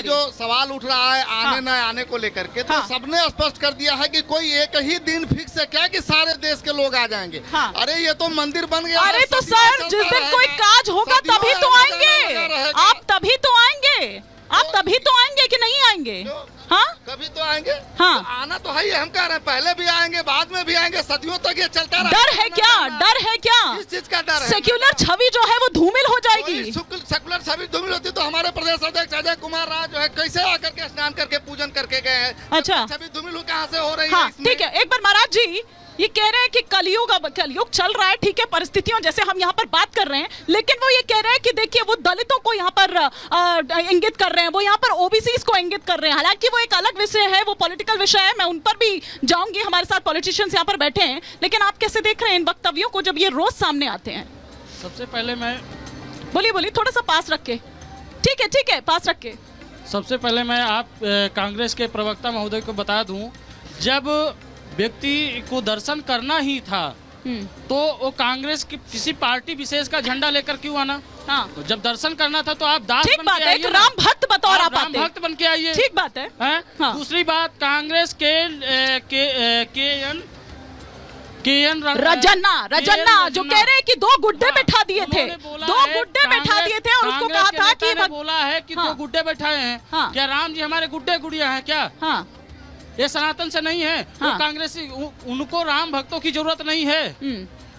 जो सवाल उठ रहा है आने न आने को लेकर के, तो सबने स्पष्ट कर दिया है कि कोई एक ही दिन फिक्स है क्या कि सारे देश के लोग आ जाएंगे। अरे ये तो मंदिर बन गया। अरे तो सर जिस दिन कोई काज होगा तभी तो आएंगे आप, तभी तो आएंगे आप, तभी तो आएंगे कि नहीं आएंगे? हाँ कभी तो आएंगे। हाँ तो आना तो है ही, हम कह रहे हैं पहले भी आएंगे बाद में भी आएंगे, सदियों तक ये चलता रहा। डर है क्या? डर है क्या? किस चीज का डर है? सेक्युलर छवि जो है वो धूमिल हो जाएगी। सेकुलर छवि धूमिल होती तो हमारे प्रदेश अध्यक्ष अजय कुमार राज जो है कैसे आकर के स्नान करके पूजन करके गए हैं। अच्छा छवि धूमिल कहाँ से हो रही है? हाँ ठीक है, एक बार महाराज जी ये कह रहे हैं कि कलयुग चल रहा है, ठीक है, परिस्थितियों जैसे हम यहाँ पर बात कर रहे हैं, लेकिन वो ये कह रहे हैं कि देखिए वो दलितों को यहाँ पर इंगित कर रहे हैं, वो यहाँ पर ओबीसीज को इंगित कर रहे हैं। हालांकि वो एक अलग विषय है, वो पॉलिटिकल विषय है, मैं उन पर भी जाऊंगी, हमारे साथ पॉलिटिशियंस यहाँ पर बैठे हैं। लेकिन आप कैसे देख रहे हैं इन वक्तव्यों को जब ये रोज सामने आते हैं? सबसे पहले मैं बोलिए थोड़ा सा पास रख के। ठीक है पास रख के। सबसे पहले मैं आप कांग्रेस के प्रवक्ता महोदय को बता दूं, जब व्यक्ति को दर्शन करना ही था तो वो कांग्रेस की किसी पार्टी विशेष का झंडा लेकर क्यों आना? हाँ। तो जब दर्शन करना था तो आप दास बन के आइए, एक राम भक्त बतौर आप राम भक्त बन के आइए। ठीक बात है। हाँ। दूसरी बात, कांग्रेस के रजन्ना जो कह रहे हैं कि 2 गुड्डे बैठा दिए थे, 2 गुड्डे बैठा दिए थे और उसको कहा था कि बोला है कि 2 गुड्डे बैठाए हैं। क्या राम जी हमारे गुड्डे गुड़िया हैं क्या? ये सनातन से नहीं है। वो कांग्रेसी, उनको राम भक्तों की जरूरत नहीं है।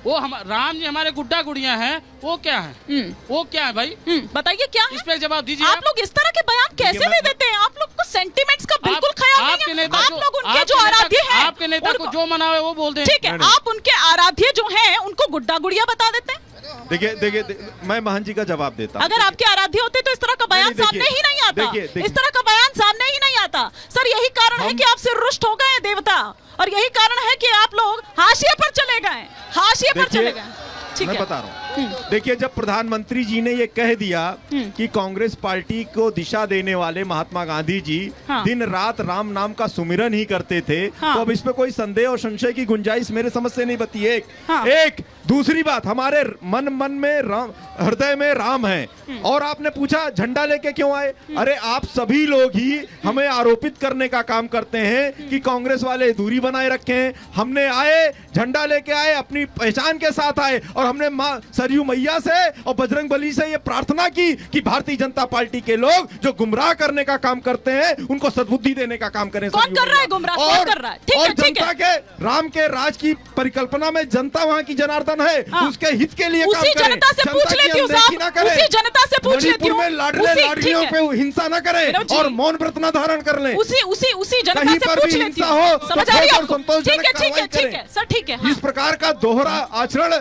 वो हम राम जी हमारे गुड्डा गुड़िया हैं, वो क्या है? वो क्या है भाई? बताइए क्या है? इस पे जवाब दीजिए। आप लोग इस तरह के बयान कैसे भी देते हैं? आप लोग को सेंटिमेंट्स का बिल्कुल ख्याल नहीं है। आप लोग उनके जो आराध्य हैं, आपके नेता को जो मना है वो बोल दें। ठीक है, आप उनके आराध्य जो हैं उनको गुड्डा गुड़िया बता देते हैं। देखिए मैं महंत जी का जवाब देता हूं। अगर आपके आराध्य होते तो इस तरह का बयान सामने ही नहीं आता। इस तरह का बयान सामने ही नहीं आता। सर यही कारण है कि आपसे रुष्ट हो गए देवता, और यही कारण है कि आप लोग हाशिए पर चले गए, हाशिए पर चले गए। मैं बता रहा हूँ, देखिए जब प्रधानमंत्री जी ने ये कह दिया कि कांग्रेस पार्टी को दिशा देने वाले महात्मा गांधी जी दिन रात राम नाम का सुमिरन ही करते थे, तो अब इस पे कोई संदेह और संशय की गुंजाइश मेरे समझ से नहीं बती। एक दूसरी बात, हमारे मन में राम, हृदय में राम है। और आपने पूछा झंडा लेके क्यों आए? अरे आप सभी लोग ही हमें आरोपित करने का काम करते हैं कि कांग्रेस वाले दूरी बनाए रखे हैं। हमने आए, झंडा लेके आए, अपनी पहचान के साथ आए, और हमने मां सरयू मैया से और बजरंग बली से ये प्रार्थना की कि भारतीय जनता पार्टी के लोग जो गुमराह करने का काम करते हैं उनको सद्बुद्धि देने का काम करें। कौन कर रहा है गुमराह? कौन कर रहा है? ठीक है, जनता के राम के राज की परिकल्पना में जनता वहाँ की जनार्दन है, उसके हित के लिए काम करें। जनता से पूछ लेती हूँ साहब, उसी जनता से पूछ लेती हूँ, लाडलियों पे हिंसा न करें और मौन व्रत न धारण कर लें। उसी जनता से पूछ लेती हूँ, समझ आ रही है? ठीक है सर, ठीक है। इस प्रकार का दोहरा आचरण,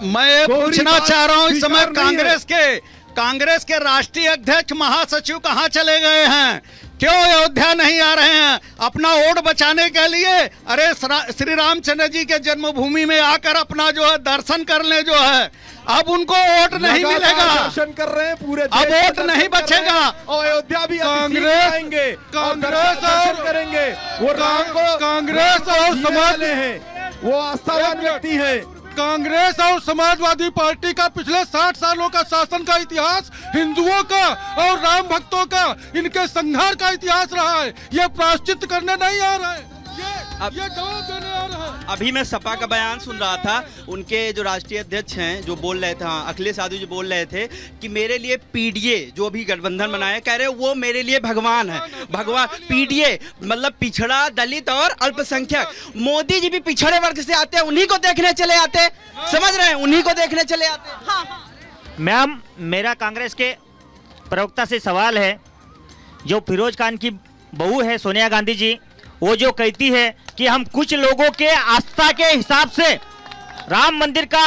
मैं पूछना चाह रहा हूँ इस समय कांग्रेस के राष्ट्रीय अध्यक्ष महासचिव कहाँ चले गए हैं? क्यों अयोध्या नहीं आ रहे हैं अपना वोट बचाने के लिए? अरे श्री रामचंद्र जी के जन्मभूमि में आकर अपना जो है दर्शन कर ले जो है। अब उनको वोट नहीं मिलेगा, दर्शन कर रहे हैं पूरे, अब वोट नहीं बचेगा। और अयोध्या भी कांग्रेस करेंगे, वो कांग्रेस और समाज हैं, वो आस्थावान व्यक्ति है। कांग्रेस और समाजवादी पार्टी का पिछले 60 सालों का शासन का इतिहास हिंदुओं का और राम भक्तों का, इनके संहार का इतिहास रहा है। ये प्रायश्चित करने नहीं आ रहा है, ये जवाब देने आ रहा है। अभी मैं सपा का बयान सुन रहा था, उनके जो राष्ट्रीय अध्यक्ष हैं जो बोल रहे थे, अखिलेश यादव जी बोल रहे थे कि मेरे लिए पीडीए जो भी गठबंधन बनाए, कह रहे वो मेरे लिए भगवान है। भगवान पीडीए मतलब पिछड़ा, दलित और अल्पसंख्यक। मोदी जी भी पिछड़े वर्ग से आते हैं, उन्हीं को देखने चले आते, समझ रहे हैं, उन्हीं को देखने चले आते। मैम मेरा कांग्रेस के प्रवक्ता से सवाल है, जो फिरोज खान की बहू है सोनिया गांधी जी, वो जो कहती है कि हम कुछ लोगों के आस्था के हिसाब से राम मंदिर का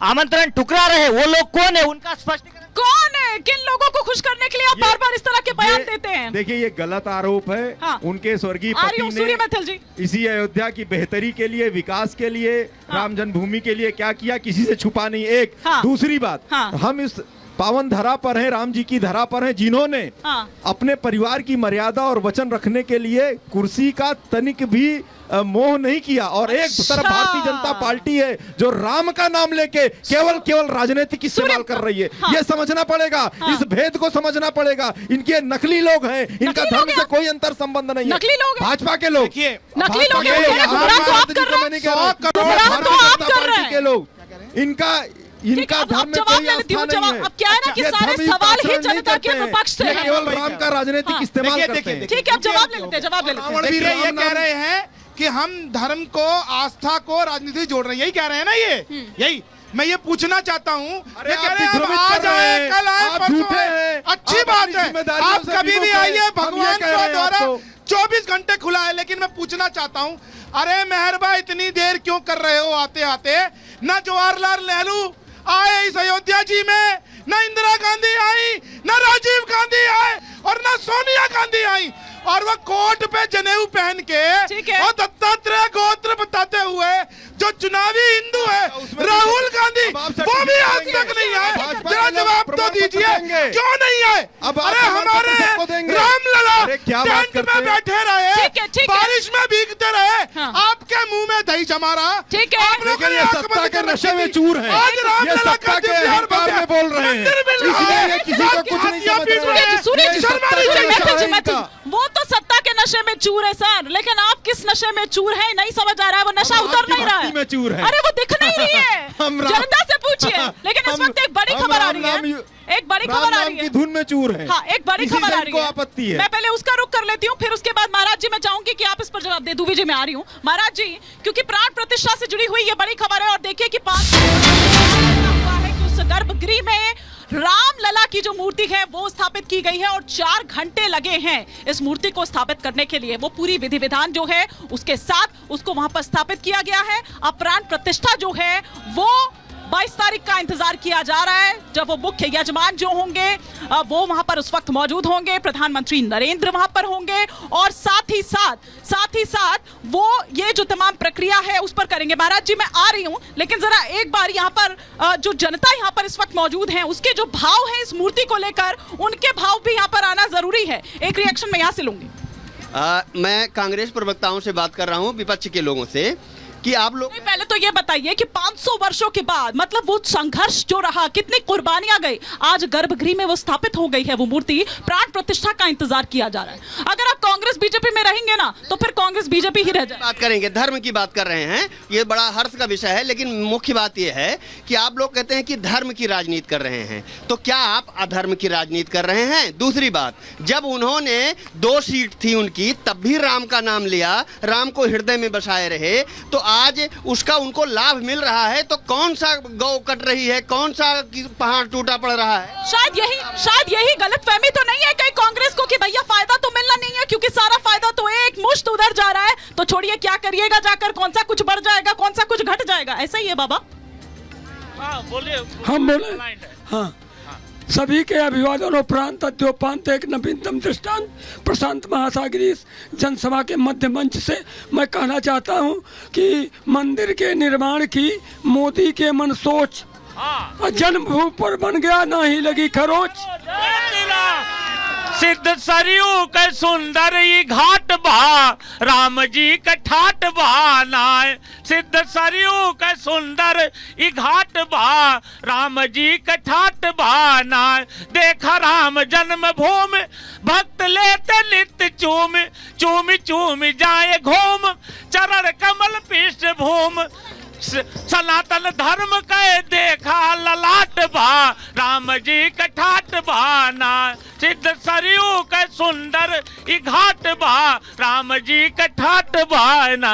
आमंत्रण ठुकरा रहे, वो लोग कौन है? उनका स्पष्टीकरण कौन है? किन लोगों को खुश करने के लिए आप बार बार इस तरह के बयान देते हैं? देखिए ये गलत आरोप है। उनके स्वर्गीय पति ने इसी अयोध्या की बेहतरी के लिए, विकास के लिए, राम जन्मभूमि के लिए क्या किया, किसी से छुपा नहीं। एक दूसरी बात, हम इस पावन धरा पर हैं, राम जी की धरा पर हैं, जिन्होंने अपने परिवार की मर्यादा और वचन रखने के लिए कुर्सी का तनिक भी मोह नहीं किया। और एक तरफ भारतीय जनता पार्टी है जो राम का नाम लेके केवल राजनीतिक इस्तेमाल कर रही है। ये समझना पड़ेगा, इस भेद को समझना पड़ेगा। इनके नकली लोग हैं, इनका धर्म से कोई अंतर संबंध नहीं है। नकली लोग, भाजपा के लोग, नकली लोग के लोग, इनका धर्म में कोई आस्था नहीं है। अब क्या है ना कि सारे सवाल ही जनता के विपक्ष से हैं। केवल राम का राजनीतिक इस्तेमाल करते हैं। ठीक है, अब जवाब ले लेते ये कह रहे हैं कि हम धर्म को, आस्था को राजनीति जोड़ रहे हैं, यही कह रहे हैं ना। यही मैं ये पूछना चाहता हूँ। ये कह रहे हैं आज आए, कल आए, परसों आए, अच्छी बात है। आप कभी भी आइए, भगवान का द्वारा 24 घंटे खुला है। लेकिन मैं पूछना चाहता हूँ, अरे मेहरबा इतनी देर क्यों कर रहे हो आते आते? न जवाहरलाल नेहरू आए इस अयोध्या जी में, न इंदिरा गांधी आई, न राजीव गांधी आए और न सोनिया गांधी आई। और वो कोर्ट पे जनेऊ पहन के और दत्तात्रेय गोत्र बताते हुए जो चुनावी हिंदू है राहुल गांधी, वो भी आज तक नहीं आए। जरा जवाब तो दीजिए, क्यों नहीं आए? अरे हमारे रामलला टेंट में बैठे रहे, बारिश में भीगते रहे, आपके मुंह में दही जमा रहा। आप लोग सत्ता के नशे में चूर है। आज रामलला का बार में बोल रहे हैं, इसलिए किसी को कुछ नहीं समझ रहा। वो तो सत्ता के नशे में चूर है सर, लेकिन आप किस नशे में चूर है नहीं समझ आ रहा है। वो नशा उतर नहीं रहा है, में चूर है। अरे वो दिख नहीं रही है, जनता से पूछिए। लेकिन इस वक्त एक बड़ी खबर आ रही है, एक बड़ी खबर आ रही है, धुन में चूर है। हाँ, एक बड़ी खबर आ रही है, आपत्ति है। मैं पहले उसका रुख कर लेती हूँ, फिर उसके बाद महाराज जी मैं चाहूंगी कि आप इस पर जवाब दे। दुबे जी मैं आ रही हूँ महाराज जी, क्योंकि प्राण प्रतिष्ठा से जुड़ी हुई ये बड़ी खबर है। और देखिए कि 5 हुआ है कि उस गर्भगृह में रामलला की जो मूर्ति है वो स्थापित की गई है और 4 घंटे लगे हैं इस मूर्ति को स्थापित करने के लिए। वो पूरी विधि विधान जो है उसके साथ उसको वहां पर स्थापित किया गया है। अब प्राण प्रतिष्ठा जो है वो 22 तारीख का इंतजार किया जा रहा है, जब वो मुख्य यजमान जो होंगे वो वहां पर उस वक्त मौजूद होंगे, प्रधानमंत्री नरेंद्र वहां पर होंगे और साथ ही साथ वो ये जो तमाम प्रक्रिया है उस पर करेंगे। महाराज जी मैं आ रही हूं, लेकिन जरा एक बार यहाँ पर जो जनता यहाँ पर इस वक्त मौजूद है उसके जो भाव है इस मूर्ति को लेकर, उनके भाव भी यहाँ पर आना जरूरी है। एक रिएक्शन मैं यहाँ से लूंगी। मैं कांग्रेस प्रवक्ताओं से बात कर रहा हूँ, विपक्ष के लोगों से, कि आप लोग पहले तो ये बताइए कि 500 वर्षों के बाद, मतलब वो संघर्ष जो रहा, कितनी कुर्बानियां गई, आज गर्भगृह में वो स्थापित हो गई है वो मूर्ति। प्राण प्रतिष्ठा का इंतजार किया जा रहा है। अगर आप कांग्रेस बीजेपी में रहेंगे ना तो फिर कांग्रेस बीजेपी ही रह जाए। बात करेंगे, धर्म की बात कर रहे हैं, ये बड़ा हर्ष का विषय है। लेकिन मुख्य बात ये है कि आप लोग कहते हैं कि धर्म की राजनीति कर रहे हैं, तो क्या आप अधर्म की राजनीति कर रहे हैं? दूसरी बात, जब उन्होंने 2 सीट थी उनकी तब भी राम का नाम लिया, राम को हृदय में बसाए रहे, तो आज उसका उनको लाभ मिल रहा है। तो कौन सा गौ कट रही है, कौन सा पहाड़ टूटा पड़ रहा है? शायद यही गलतफहमी तो नहीं है कहीं कांग्रेस को कि भैया फायदा तो मिलना नहीं है, क्योंकि सारा फायदा तो एक मुश्त उधर जा रहा है। तो छोड़िए, क्या करिएगा जाकर, कौन सा कुछ बढ़ जाएगा, कौन सा कुछ घट जाएगा, ऐसा ही है बाबा। बोलिए, हम बोले हाँ, सभी के अभिवादन उपरांत अद्योपांत एक नवीनतम दृष्टांत प्रशांत महासागरीय जनसभा के मध्य मंच से मैं कहना चाहता हूं कि मंदिर के निर्माण की मोदी के मन सोच, जन्मभूमि पर बन गया ना ही लगी खरोच। सिद्ध सरयू के सुंदर ये घाट बहा, राम जी के ठाट बहाना। सिद्ध सरयू के सुंदर ये घाट बहा, राम जी के ठाट बहाना। देखा राम जन्मभूमि, भक्त लेते नित्य चूम चूम चूम जाए घूम, चरण कमल पृष्ठभूमि। सनातन धर्म के देखा ललाट बा, राम जी के ठाट बहाना। सिद्ध सरयू के सुंदर घाट बा, राम जी के ठाट बहाना।